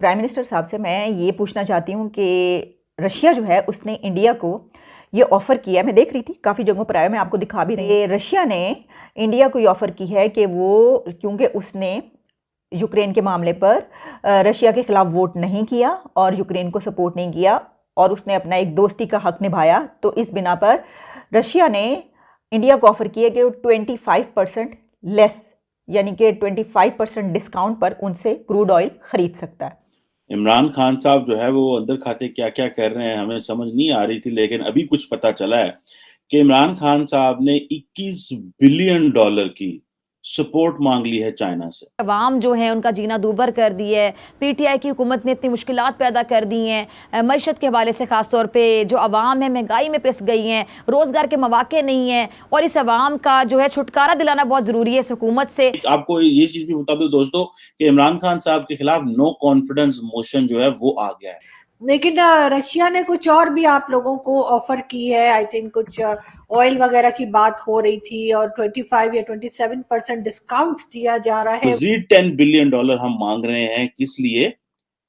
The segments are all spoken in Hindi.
प्राइम मिनिस्टर साहब से मैं ये पूछना चाहती हूँ कि रशिया जो है उसने इंडिया को ये ऑफ़र किया है। मैं देख रही थी काफ़ी जगहों पर आया, मैं आपको दिखा भी रही हूँ। रशिया ने इंडिया को ये ऑफ़र की है कि वो, क्योंकि उसने यूक्रेन के मामले पर रशिया के ख़िलाफ़ वोट नहीं किया और यूक्रेन को सपोर्ट नहीं किया और उसने अपना एक दोस्ती का हक़ निभाया, तो इस बिना पर रशिया ने इंडिया को ऑफ़र किया कि वो 25% लेस, यानी कि 25% डिस्काउंट पर उनसे क्रूड ऑयल ख़रीद सकता है। इमरान खान साहब जो है वो अंदर खाते क्या क्या कर रहे हैं हमें समझ नहीं आ रही थी, लेकिन अभी कुछ पता चला है कि इमरान खान साहब ने 21 बिलियन डॉलर की सपोर्ट मांग ली है चाइना से। अवाम जो है उनका जीना दूभर कर दिया है। पीटीआई की हुकूमत ने इतनी मुश्किलात पैदा कर दी हैं मईशत के हवाले से, ख़ास तौर पे जो अवाम है महंगाई में पिस गई हैं, रोज़गार के मौके नहीं हैं और इस अवाम का जो है छुटकारा दिलाना बहुत ज़रूरी है इस हुकूमत से। आपको ये चीज़ भी बता दूं दोस्तों कि इमरान खान साहब के खिलाफ नो कॉन्फिडेंस मोशन जो है वो आ गया है, लेकिन रशिया ने कुछ और भी आप लोगों को ऑफर की है। आई थिंक कुछ ऑयल वगैरह की बात हो रही थी और 25 या 27% डिस्काउंट दिया जा रहा है। मजीद 10 बिलियन डॉलर हम मांग रहे हैं, किस लिए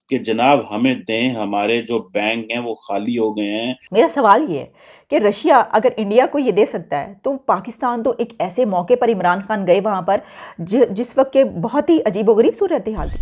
कि जनाब हमें दें, हमारे जो बैंक हैं वो खाली हो गए हैं। मेरा सवाल ये है कि रशिया अगर इंडिया को ये दे सकता है तो पाकिस्तान तो एक ऐसे मौके पर इमरान खान गए वहाँ पर जिस वक्त के बहुत ही अजीबोगरीब सूरत हाल थी।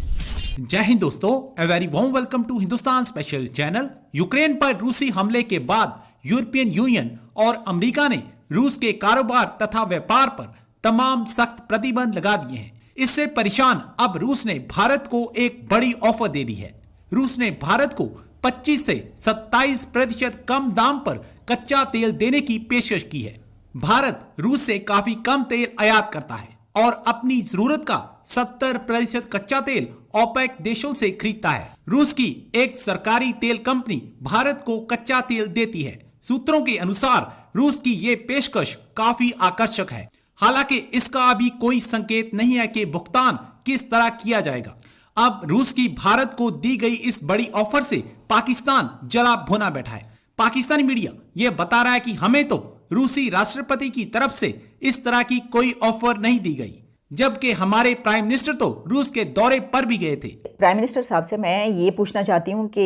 जय हिंद दोस्तों, a very warm welcome to Hindustan special channel. Ukraine पर रूसी हमले के बाद यूरोपियन यूनियन और अमेरिका ने रूस के कारोबार तथा व्यापार पर तमाम सख्त प्रतिबंध लगा दिए हैं। इससे परेशान अब रूस ने भारत को एक बड़ी ऑफर दे दी है। रूस ने भारत को 25 से 27% कम दाम पर कच्चा तेल देने की पेशकश की है। भारत रूस से काफी कम तेल आयात करता है और अपनी जरूरत का 70% कच्चा तेल ओपेक देशों से खरीदता है। रूस की एक सरकारी तेल कंपनी भारत को कच्चा तेल देती है। सूत्रों के अनुसार रूस की ये पेशकश काफी आकर्षक है। हालांकि इसका अभी कोई संकेत नहीं है कि भुगतान किस तरह किया जाएगा। अब रूस की भारत को दी गई इस बड़ी ऑफर से पाकिस्तान जला भुना बैठा है। पाकिस्तानी मीडिया ये बता रहा है कि हमें तो रूसी राष्ट्रपति की तरफ से इस तरह की कोई ऑफर नहीं दी गई, जबकि हमारे प्राइम मिनिस्टर तो रूस के दौरे पर भी गए थे। प्राइम मिनिस्टर साहब से मैं ये पूछना चाहती हूँ कि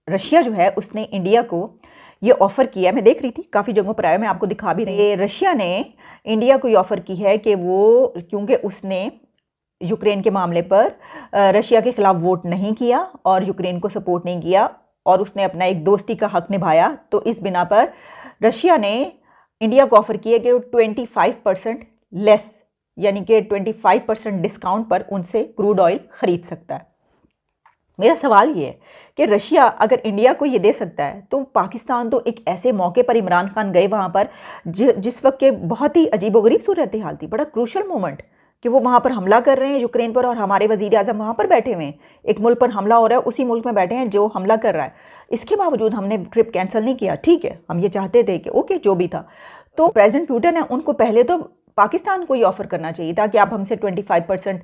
रशिया जो है उसने इंडिया को ये ऑफ़र किया है। मैं देख रही थी काफ़ी जगहों पर आया, मैं आपको दिखा भी रही हूँ। रशिया ने इंडिया को ये ऑफ़र की है कि वो, क्योंकि उसने यूक्रेन के मामले पर रशिया के ख़िलाफ़ वोट नहीं किया और यूक्रेन को सपोर्ट नहीं किया और उसने अपना एक दोस्ती का हक़ निभाया, तो इस बिना पर रशिया ने इंडिया को ऑफ़र किया कि वो 25% लेस, यानी कि 25% डिस्काउंट पर उनसे क्रूड ऑयल ख़रीद सकता है। मेरा सवाल ये है कि रशिया अगर इंडिया को ये दे सकता है तो पाकिस्तान तो एक ऐसे मौके पर इमरान खान गए वहाँ पर जिस वक्त के बहुत ही अजीबोगरीब सूरत हाल थी, बड़ा क्रूशल मोमेंट कि वो वहाँ पर हमला कर रहे हैं यूक्रेन पर और हमारे वज़ीर आज़म वहाँ पर बैठे हुए हैं। एक मुल्क पर हमला हो रहा है, उसी मुल्क में बैठे हैं जो हमला कर रहा है। इसके बावजूद हमने ट्रिप कैंसिल नहीं किया। ठीक है, हम ये चाहते थे कि ओके जो भी था, तो प्रेसिडेंट पुतिन है उनको पहले तो पाकिस्तान को ये ऑफ़र करना चाहिए था कि आप हमसे 25%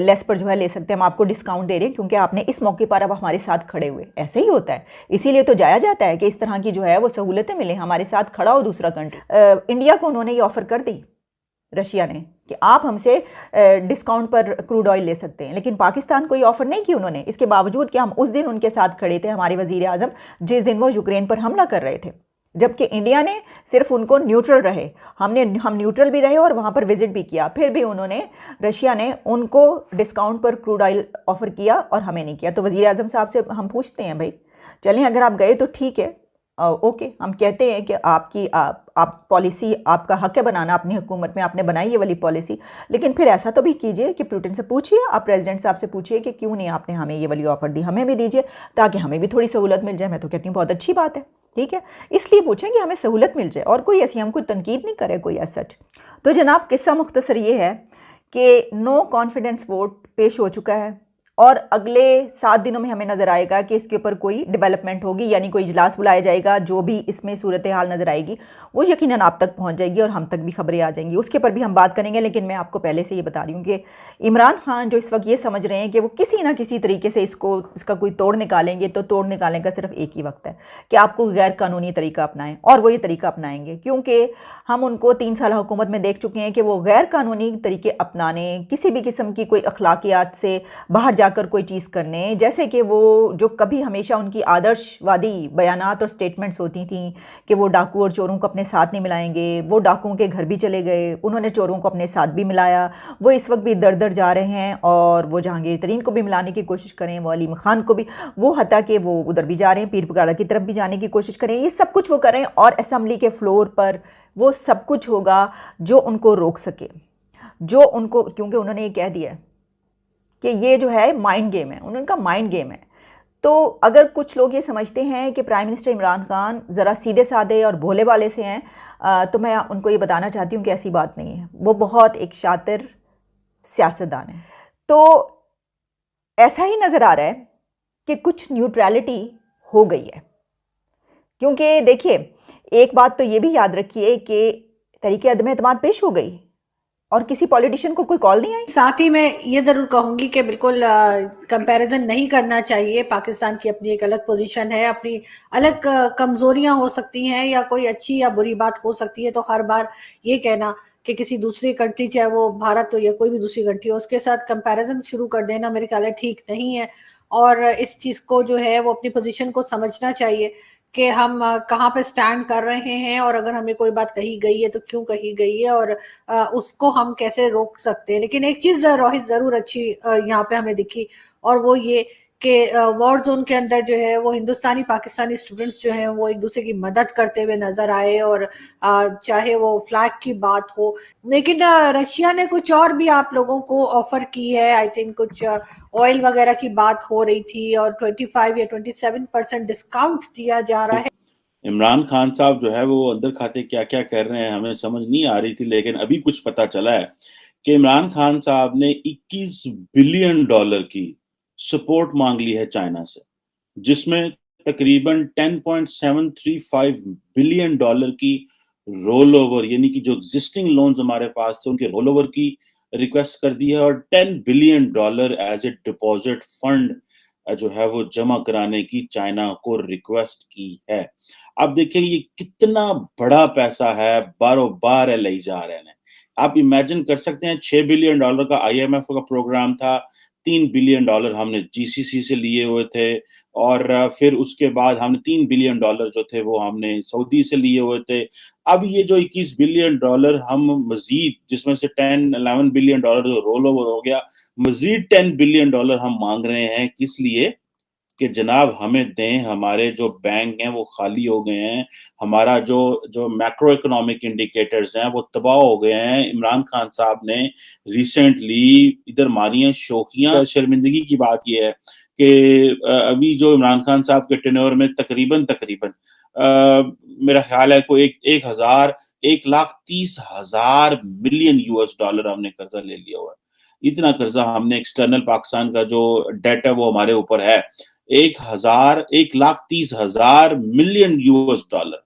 लेस पर जो है ले सकते हैं, हम आपको डिस्काउंट दे रहे हैं क्योंकि आपने इस मौके पर अब हमारे साथ खड़े हुए। ऐसे ही होता है, इसीलिए तो जाया जाता है कि इस तरह की जो है वो सहूलतें मिलें, हमारे साथ खड़ा हो दूसरा कंट्री। इंडिया को उन्होंने ये ऑफ़र कर दी रशिया ने कि आप हमसे डिस्काउंट पर क्रूड ऑयल ले सकते हैं, लेकिन पाकिस्तान को ये ऑफ़र नहीं की उन्होंने। इसके बावजूद कि हम उस दिन उनके साथ खड़े थे, हमारे वज़ीर आज़म, जिस दिन वो यूक्रेन पर हमला कर रहे थे, जबकि इंडिया ने सिर्फ उनको न्यूट्रल रहे, हम न्यूट्रल भी रहे और वहाँ पर विज़िट भी किया, फिर भी उन्होंने, रशिया ने उनको डिस्काउंट पर क्रूड ऑयल ऑफ़र किया और हमें नहीं किया। तो वज़ीर आज़म साहब से हम पूछते हैं, भाई चलें अगर आप गए तो ठीक है, ओके, हम कहते हैं कि आपकी आप पॉलिसी, आपका हक़ है बनाना, अपनी हुकूमत में आपने बनाई ये वाली पॉलिसी, लेकिन फिर ऐसा तो भी कीजिए कि पुतिन से पूछिए, आप प्रेसिडेंट साहब से पूछिए कि क्यों नहीं आपने हमें ये वाली ऑफ़र दी, हमें भी दीजिए ताकि हमें भी थोड़ी सहूलत मिल जाए। मैं तो कहती हूँ बहुत अच्छी बात है, ठीक है, इसलिए पूछें कि हमें सहूलत मिल जाए और कोई ऐसी हमको तनकीद नहीं करे कोई ऐसा सच। तो जनाब किस्सा मुख्तसर ये है कि नो कॉन्फिडेंस वोट पेश हो चुका है और अगले 7 दिनों में हमें नज़र आएगा कि इसके ऊपर कोई डेवलपमेंट होगी, यानी कोई इजलास बुलाया जाएगा। जो भी इसमें सूरत हाल नज़र आएगी वो यकीनन आप तक पहुंच जाएगी और हम तक भी खबरें आ जाएंगी, उसके ऊपर भी हम बात करेंगे। लेकिन मैं आपको पहले से ये बता रही हूँ कि इमरान खान जो इस वक्त ये समझ रहे हैं कि वो किसी ना किसी तरीके से इसका कोई तोड़ निकालेंगे, तो तोड़ निकालने का सिर्फ एक ही वक्त है कि आपको गैर कानूनी तरीका अपनाएं, और वो ये तरीका अपनाएंगे क्योंकि हम उनको 3 साल हुकूमत में देख चुके हैं कि वो गैर कानूनी तरीके अपनाने, किसी भी किस्म की कोई अखलाकियात से बाहर जाकर कोई चीज़ करने, जैसे कि वो जो कभी हमेशा उनकी आदर्शवादी बयानात और स्टेटमेंट्स होती थी कि वो डाकू और चोरों को अपने साथ नहीं मिलाएंगे, वो डाकुओं के घर भी चले गए, उन्होंने चोरों को अपने साथ भी मिलाया, वो इस वक्त भी दर दर जा रहे हैं और वो जहांगीर तरीन को भी मिलाने की कोशिश करें, वो अलीम खान को भी, वो हता कि वो उधर भी जा रहे हैं, पीर पगाड़ा की तरफ भी जाने की कोशिश करें, ये सब कुछ वो करें और असम्बली के फ्लोर पर वो सब कुछ होगा जो उनको रोक सके, जो उनको, क्योंकि उन्होंने ये कह दिया कि ये जो है माइंड गेम है, उनका माइंड गेम है। तो अगर कुछ लोग ये समझते हैं कि प्राइम मिनिस्टर इमरान खान ज़रा सीधे साधे और भोले वाले से हैं, तो मैं उनको ये बताना चाहती हूँ कि ऐसी बात नहीं है, वो बहुत एक शातिर सियासतदान है। तो ऐसा ही नज़र आ रहा है कि कुछ न्यूट्रलिटी हो गई है, क्योंकि देखिए एक बात तो ये भी याद रखिए कि तरीके अदम एतमाद पेश हो गई और किसी पॉलिटिशियन को कोई कॉल नहीं आई। साथ ही मैं ये जरूर कहूंगी कि बिल्कुल कंपैरिजन नहीं करना चाहिए। पाकिस्तान की अपनी एक अलग पोजीशन है, अपनी अलग कमजोरियां हो सकती हैं या कोई अच्छी या बुरी बात हो सकती है, तो हर बार ये कहना कि किसी दूसरी कंट्री, चाहे वो भारत हो या कोई भी दूसरी कंट्री हो, उसके साथ कंपैरिजन शुरू कर देना मेरे ख्याल है ठीक नहीं है। और इस चीज को जो है वो अपनी पोजीशन को समझना चाहिए कि हम कहाँ पे स्टैंड कर रहे हैं और अगर हमें कोई बात कही गई है तो क्यों कही गई है और उसको हम कैसे रोक सकते हैं। लेकिन एक चीज रोहित जरूर अच्छी यहाँ पे हमें दिखी, और वो ये कि वॉर जोन के अंदर जो है वो हिंदुस्तानी पाकिस्तानी स्टूडेंट्स जो हैं वो एक दूसरे की मदद करते हुए नजर आए, और चाहे वो फ्लैग की बात हो। लेकिन रशिया ने कुछ और भी आप लोगों को ऑफर की है। आई थिंक कुछ ऑयल वगैरह की बात हो रही थी और 25 या 27% डिस्काउंट दिया जा रहा है। इमरान खान साहब जो है वो अंदर खाते क्या क्या कर रहे हैं हमें समझ नहीं आ रही थी, लेकिन अभी कुछ पता चला है कि इमरान खान साहब ने 21 बिलियन डॉलर की सपोर्ट मांग ली है चाइना से, जिसमें तकरीबन 10.735 बिलियन डॉलर की रोल ओवर, यानी कि जो एग्जिस्टिंग लोन्स हमारे पास थे उनके रोल ओवर की रिक्वेस्ट कर दी है, और 10 billion dollar as a deposit fund जो है वो जमा कराने की चाइना को रिक्वेस्ट की है। अब देखिए ये कितना बड़ा पैसा है, बारो बार ले जा रहे हैं। आप इमेजिन कर सकते हैं 6 बिलियन डॉलर का आईएमएफ का प्रोग्राम था, 3 बिलियन डॉलर हमने जीसीसी से लिए हुए थे, और फिर उसके बाद हमने 3 बिलियन डॉलर जो थे वो हमने सऊदी से लिए हुए थे। अब ये जो 21 बिलियन डॉलर हम मजीद, जिसमें से 10-11 बिलियन डॉलर जो रोल ओवर हो गया, मजीद 10 बिलियन डॉलर हम मांग रहे हैं। किस लिए? कि जनाब हमें दें, हमारे जो बैंक हैं वो खाली हो गए हैं, हमारा जो जो मैक्रो इकोनॉमिक इंडिकेटर्स हैं वो तबाह हो गए हैं। इमरान खान साहब ने रिसेंटली इधर मारी हैं शोखियां। शर्मिंदगी की बात ये है कि अभी जो इमरान खान साहब के टेन्योर में तकरीबन मेरा ख्याल है कोई 1,30,000 मिलियन यूएस डॉलर हमने कर्जा ले लिया हुआ है। इतना कर्जा हमने, एक्सटर्नल पाकिस्तान का जो डेट है वो हमारे ऊपर है 1,30,000 मिलियन यूएस डॉलर।